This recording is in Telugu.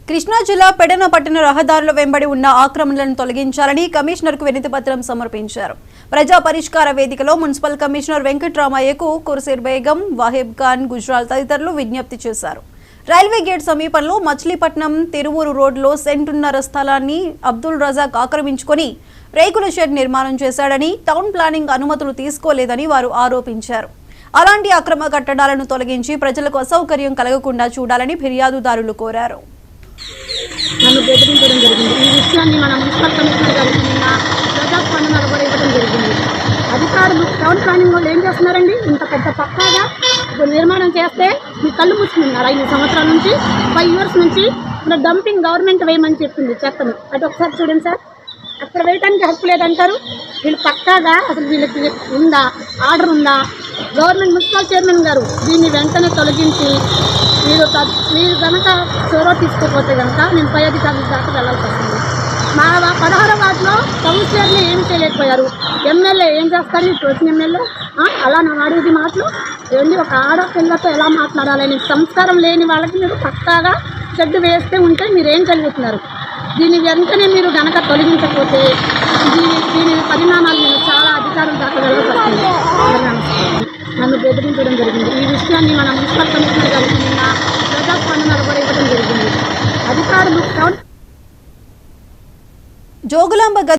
కృష్ణా జిల్లా పెడన పట్టణ రహదారుల వెంబడి ఉన్న ఆక్రమణలను తొలగించాలని కమిషనర్కు వినతి పత్రం సమర్పించారు. ప్రజా పరిష్కార వేదికలో మున్సిపల్ కమిషనర్ వెంకట్రామయ్యకు కుర్సీర్ బేగం, వాహిబ్ ఖాన్, గుజరాల్ తదితరులు విజ్ఞప్తి చేశారు. రైల్వే గేట్ సమీపంలో మచిలీపట్నం తిరువూరు రోడ్లో సెంటున్నర స్థలాన్ని అబ్దుల్ రజాక్ ఆక్రమించుకొని రేకుల షెడ్ నిర్మాణం చేశాడని, టౌన్ ప్లానింగ్ అనుమతులు తీసుకోలేదని వారు ఆరోపించారు. అలాంటి అక్రమ కట్టడాలను తొలగించి ప్రజలకు అసౌకర్యం కలగకుండా చూడాలని ఫిర్యాదుదారులు కోరారు. నన్ను బెదిరించడం జరిగింది. ఈ విషయాన్ని మన మున్సిపల్ కమిషనర్ గారికి నిన్న ప్రజాస్పందన కూడా ఇవ్వడం జరిగింది. అధికారులు టౌన్ ప్లానింగ్ వాళ్ళు ఏం చేస్తున్నారండి? ఇంత పెద్ద పక్కాగా నిర్మాణం చేస్తే మీ కళ్ళు మూసుకున్నారు. 5 సంవత్సరాల నుంచి 5 years నుంచి డంపింగ్ గవర్నమెంట్ వేయమని చెప్పింది చెత్తను. అటు ఒకసారి చూడండి సార్, అక్కడ వేయడానికి హక్కు లేదంటారు. వీళ్ళు పక్కాగా అసలు వీళ్ళకి ఉందా, ఆర్డర్ ఉందా? గవర్నమెంట్ మున్సిపల్ చైర్మన్ గారు దీన్ని వెంటనే తొలగించి మీరు కనుక చొరవ తీసుకోకపోతే కనుక నేను పై అధికారుల దాకా వెళ్ళాల్సి వస్తుంది. మా 16వ వార్డులో కౌన్సిలర్లు ఏమి చేయలేకపోయారు. ఎమ్మెల్యే ఏం చేస్తారు? ఇప్పుడు వచ్చిన ఎమ్మెల్యే అలా నా అడిగి మాటలు ఏంటి? ఒక ఆడపిల్లతో ఎలా మాట్లాడాలని సంస్కారం లేని వాళ్ళకి మీరు పక్కాగా షెడ్ వేస్తే ఉంటే మీరేం కలుగుతున్నారు? దీన్ని వెంటనే మీరు కనుక తొలగించకపోతే దీని పరిణామాలు నేను చాలా అధికారుల దాకా వెళ్ళాల్సి వస్తుంది. నన్ను బెదిరించడం జరిగింది. ఈ విషయాన్ని మన మున్సిపల్ కమిషనర్ గారికి నిన్న ప్రజాస్పందన కూడా ఇవ్వడం జరిగింది. అధికారులు జోగులాంబ